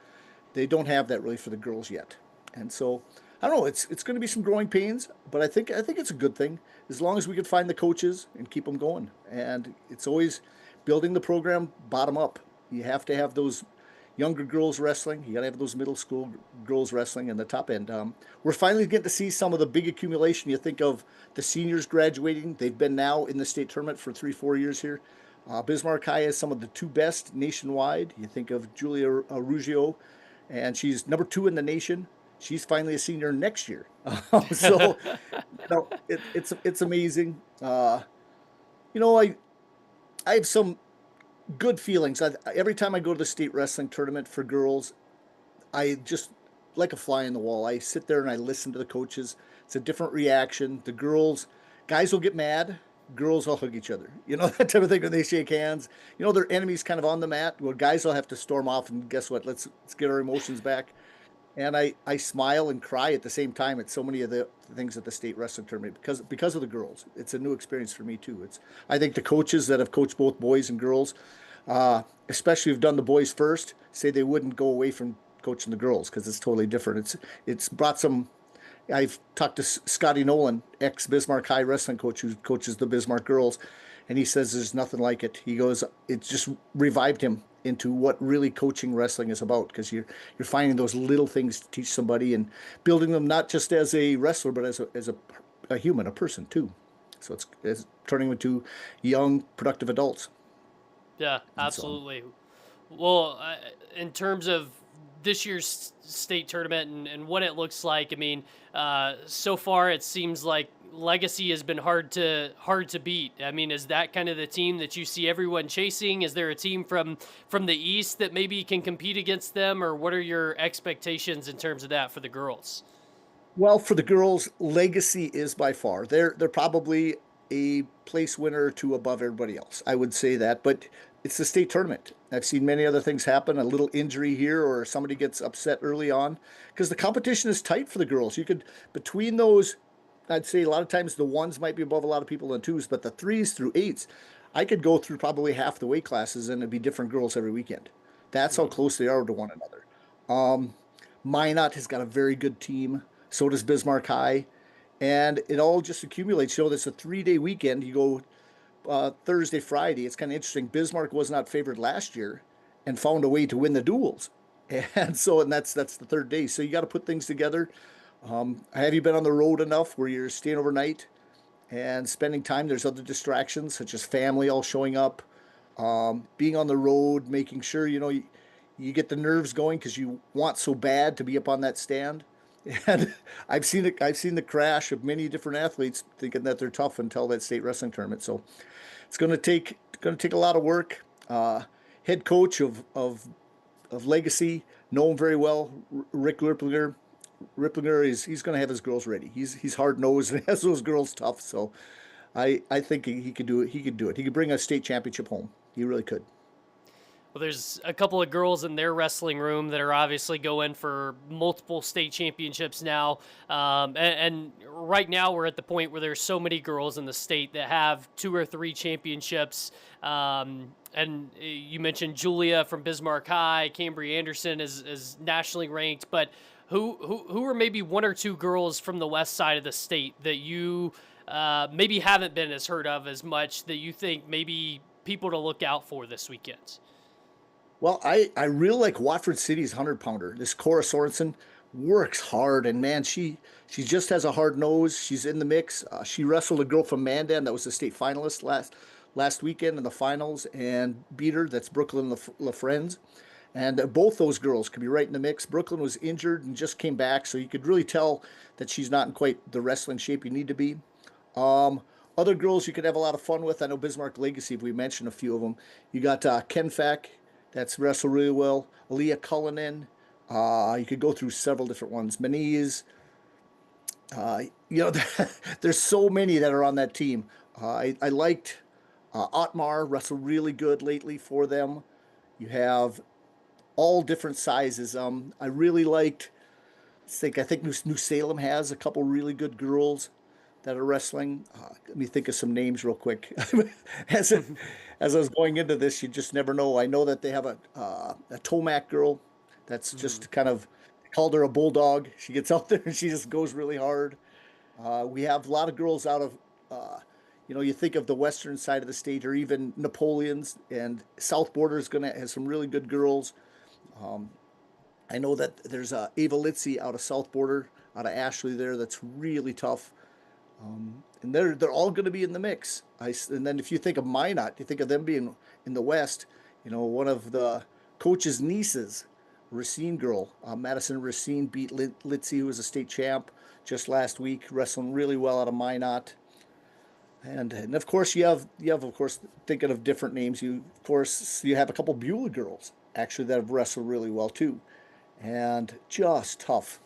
They don't have that really for the girls yet. And so, I don't know. It's going to be some growing pains, but I think it's a good thing as long as we can find the coaches and keep them going. And it's always building the program bottom up. You have to have those younger girls wrestling. You got to have those middle school girls wrestling and the top end. We're finally getting to see some of the big accumulation. You think of the seniors graduating. They've been now in the state tournament for 3-4 years here. Bismarck High has some of the 2 best nationwide. You think of Julia Ruggio, and she's number 2 in the nation. She's finally a senior next year. So, it's amazing. I have some good feelings. Every time I go to the state wrestling tournament for girls, I just like a fly in the wall. I sit there and I listen to the coaches. It's a different reaction. The guys will get mad. Girls will hug each other. That type of thing when they shake hands. Their enemies kind of on the mat. Well, guys will have to storm off and guess what? Let's get our emotions back. And I smile and cry at the same time at so many of the things at the state wrestling tournament because of the girls. It's a new experience for me too. I think the coaches that have coached both boys and girls, especially who've done the boys first, say they wouldn't go away from coaching the girls because it's totally different. It's brought some. I've talked to Scotty Nolan, ex Bismarck High wrestling coach who coaches the Bismarck girls, and he says there's nothing like it. He goes, it just revived him into what really coaching wrestling is about, because you're finding those little things to teach somebody and building them not just as a wrestler but as a human, a person too. So it's turning into young productive adults. Yeah, absolutely. Well, in terms of this year's state tournament and what it looks like, I mean, so far it seems like Legacy has been hard to beat. I mean, is that kind of the team that you see everyone chasing? Is there a team from the East that maybe can compete against them, or what are your expectations in terms of that for the girls? Well, for the girls, Legacy is by far they're probably a place winner or two above everybody else. I would say that, but it's the state tournament. I've seen many other things happen, a little injury here or somebody gets upset early on, because the competition is tight for the girls. You could, between those, I'd say a lot of times the ones might be above a lot of people in twos, but the threes through eights, I could go through probably half the weight classes and it'd be different girls every weekend. That's how close they are to one another. Minot has got a very good team. So does Bismarck High. And it all just accumulates. So it's a 3-day weekend. You go Thursday, Friday. It's kind of interesting. Bismarck was not favored last year and found a way to win the duels. And that's the third day. So you got to put things together. Have you been on the road enough where you're staying overnight and spending time? There's other distractions such as family all showing up, being on the road, making sure, you get the nerves going because you want so bad to be up on that stand. And I've seen it. I've seen the crash of many different athletes thinking that they're tough until that state wrestling tournament. So it's going to take a lot of work. Head coach of Legacy, know him very well, Rick Ripplinger. He's going to have his girls ready. He's hard nosed and has those girls tough. So I think he could do it. He could do it. He could bring a state championship home. He really could. Well, there's a couple of girls in their wrestling room that are obviously going for multiple state championships now. And right now we're at the point where there's so many girls in the state that have 2 or 3 championships. And you mentioned Julia from Bismarck High, Cambria Anderson is nationally ranked, but who are maybe 1 or 2 girls from the west side of the state that you maybe haven't been as heard of as much that you think maybe people to look out for this weekend? Well, I really like Watford City's 100-pounder. This Cora Sorensen works hard, and man, she just has a hard nose. She's in the mix. She wrestled a girl from Mandan that was a state finalist last weekend in the finals and beat her. That's Brooklyn LaFrenz. And both those girls could be right in the mix. Brooklyn was injured and just came back, so you could really tell that she's not in quite the wrestling shape you need to be. Other girls you could have a lot of fun with. I know Bismarck Legacy, if we mentioned a few of them. You got Ken Fack. That's wrestled really well. Aaliyah Cullinan. You could go through several different ones. Maniz. There's so many that are on that team. I liked Otmar, wrestled really good lately for them. You have all different sizes. I really liked, I think New Salem has a couple really good girls that are wrestling. Let me think of some names real quick. As I was going into this, you just never know. I know that they have a Tomac girl that's just kind of, called her a bulldog. She gets out there and she just goes really hard. We have a lot of girls out of, you think of the western side of the state or even Napoleon's, and South Border is going to have some really good girls. I know that there's Ava Litzy out of South Border, out of Ashley there, that's really tough. And they're all going to be in the mix. And then if you think of Minot, you think of them being in the West. One of the coach's nieces, Racine girl, Madison Racine, beat Litzy, who was a state champ just last week, wrestling really well out of Minot. And of course you have of course, thinking of different names. You have a couple Beulah girls actually that have wrestled really well too, and just tough.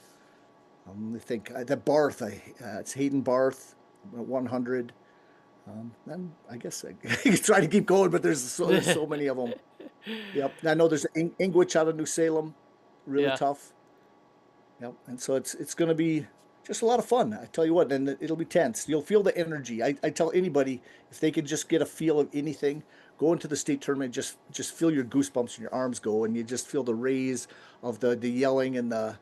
I think that Barth, it's Hayden Barth, 100. And I guess I can try to keep going, but there's so many of them. Yep. I know there's Ingwich out of New Salem, really tough. Yep. And so it's going to be just a lot of fun. I tell you what, and it'll be tense. You'll feel the energy. I tell anybody if they could just get a feel of anything, go into the state tournament, just feel your goosebumps and your arms go, and you just feel the raise of the yelling and the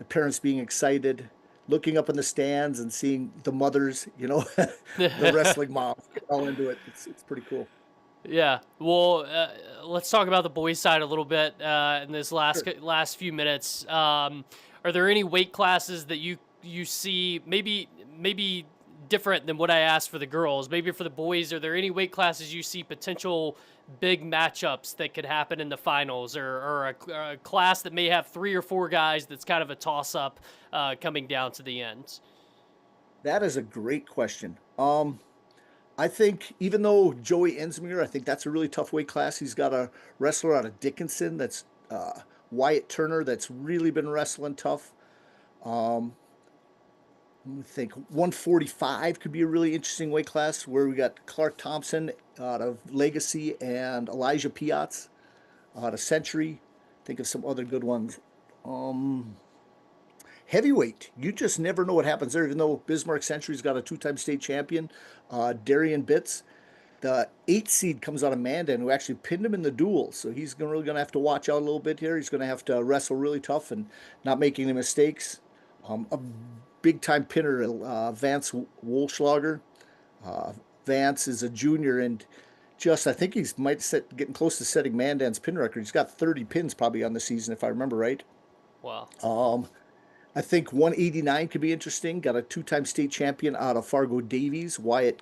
parents being excited, looking up in the stands and seeing the mothers, the wrestling moms get all into it. It's pretty cool. Yeah. Well, let's talk about the boys' side a little bit in this Sure. last few minutes. Are there any weight classes that you see maybe different than what I asked for the girls? Maybe for the boys, are there any weight classes you see potential big matchups that could happen in the finals, or a class that may have 3 or 4 guys that's kind of a toss up coming down to the end? That is a great question. I think even though Joey Ensminger, I think that's a really tough weight class. He's got a wrestler out of Dickinson that's Wyatt Turner that's really been wrestling tough. Um, Let me think. 145 could be a really interesting weight class where we got Clark Thompson out of Legacy and Elijah Piatz out of Century. Think of some other good ones. Um, Heavyweight, you just never know what happens there. Even though Bismarck Century's got a two-time state champion, Darian Bitts, the 8th seed comes out of Mandan, who actually pinned him in the duel. So he's really going to have to watch out a little bit here. He's going to have to wrestle really tough and not make any mistakes. A big-time pinner, Vance Wolschlager. Uh, Vance is a junior and I think he's getting close to setting Mandan's pin record. He's got 30 pins probably on the season, if I remember right. Wow. I think 189 could be interesting. Got a two-time state champion out of Fargo Davies, Wyatt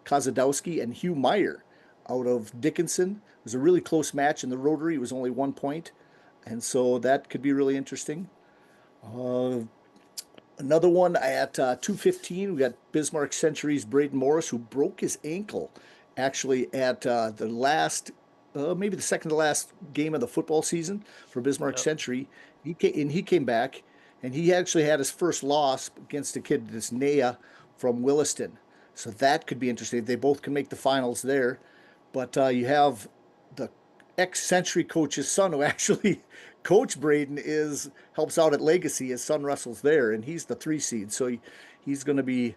Kozadowski, and Hugh Meyer out of Dickinson. It was a really close match in the Rotary. It was only 1 point. And so that could be really interesting. Uh, Another one at 215, we got Bismarck Century's Braden Morris, who broke his ankle actually at the last, maybe the second to last game of the football season for Bismarck Yep. Century. He came back, and he actually had his first loss against a kid that's Naya from Williston. So that could be interesting. They both can make the finals there. But you have the ex-Century coach's son who actually Coach Braden helps out at Legacy. His son wrestles there, and he's the 3 seed. So he's going to be,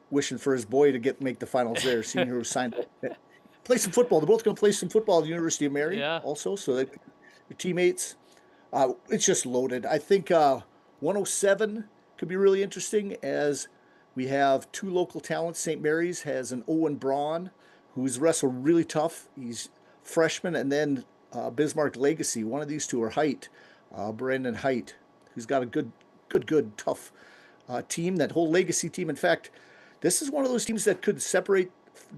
wishing for his boy to make the finals there. Senior who signed up. Play some football. They're both going to play some football at the University of Mary Yeah. also. So they're teammates. It's just loaded. I think 107 could be really interesting as we have 2 local talents. St. Mary's has an Owen Braun who's wrestled really tough. He's freshman, and then Bismarck Legacy. One of these two are Height, Brandon Height, who's got a good, tough team. That whole Legacy team. In fact, this is one of those teams that could separate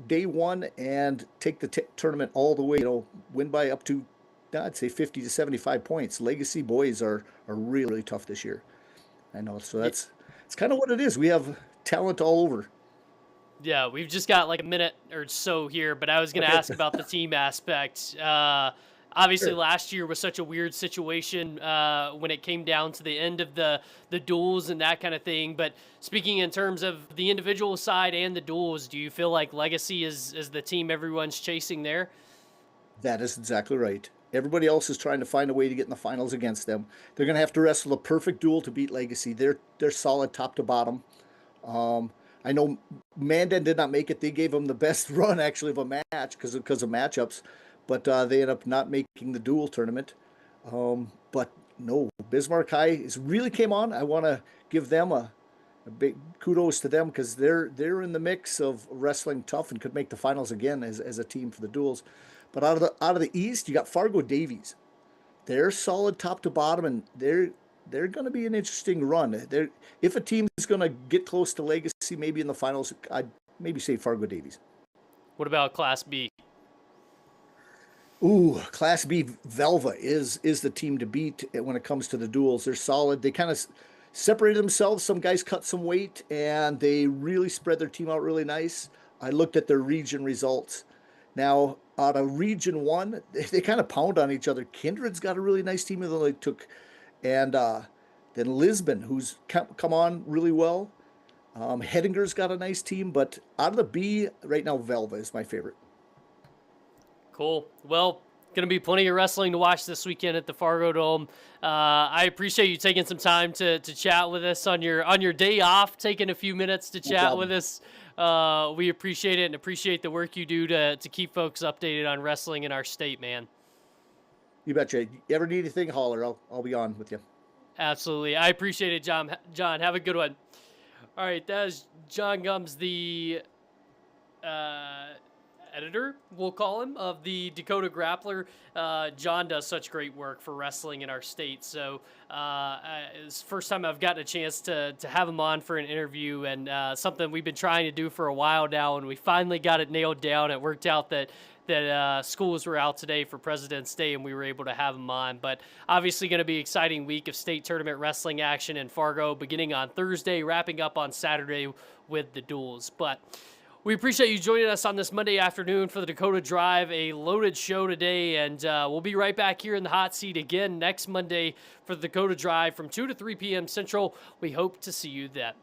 day one and take the tournament all the way. Win by up to, I'd say 50 to 75 points. Legacy boys are really, really tough this year. I know. So it's kind of what it is. We have talent all over. Yeah, we've just got like a minute or so here, but I was going to ask about the team aspect. Obviously, Sure. last year was such a weird situation when it came down to the end of the duels and that kind of thing. But speaking in terms of the individual side and the duels, do you feel like Legacy is the team everyone's chasing there? That is exactly right. Everybody else is trying to find a way to get in the finals against them. They're going to have to wrestle a perfect duel to beat Legacy. They're solid top to bottom. I know Mandan did not make it. They gave them the best run actually of a match because of matchups, but they ended up not making the dual tournament. But no, Bismarck High really came on. I want to give them a big kudos to them because they're in the mix of wrestling tough and could make the finals again as a team for the duels. But out of the East, you got Fargo Davies. They're solid top to bottom, and they're going to be an interesting run. If a team is going to get close to Legacy, maybe in the finals, I'd maybe say Fargo Davies. What about Class B? Ooh, Class B, Velva is the team to beat when it comes to the duels. They're solid. They kind of separated themselves. Some guys cut some weight, and they really spread their team out really nice. I looked at their region results. Now, out of Region 1, they kind of pound on each other. Kindred's got a really nice team that they took. And then Lisbon, who's come on really well. Hettinger's got a nice team. But out of the B, right now, Velva is my favorite. Cool. Well, Going to be plenty of wrestling to watch this weekend at the Fargo Dome. I appreciate you taking some time to chat with us on your day off, taking a few minutes to chat with us. We appreciate it and appreciate the work you do to keep folks updated on wrestling in our state, man. You betcha. You ever need anything, holler. I'll be on with you. Absolutely. I appreciate it, John. John, have a good one. All right, that is John Gums, the editor, we'll call him, of the Dakota Grappler. John does such great work for wrestling in our state. So it's the first time I've gotten a chance to have him on for an interview, and something we've been trying to do for a while now, and we finally got it nailed down. It worked out that schools were out today for President's Day, and we were able to have him on. But obviously going to be an exciting week of state tournament wrestling action in Fargo, beginning on Thursday, wrapping up on Saturday with the duels. But we appreciate you joining us on this Monday afternoon for the Dakota Drive, a loaded show today, and we'll be right back here in the hot seat again next Monday for the Dakota Drive from 2 to 3 p.m. Central. We hope to see you then.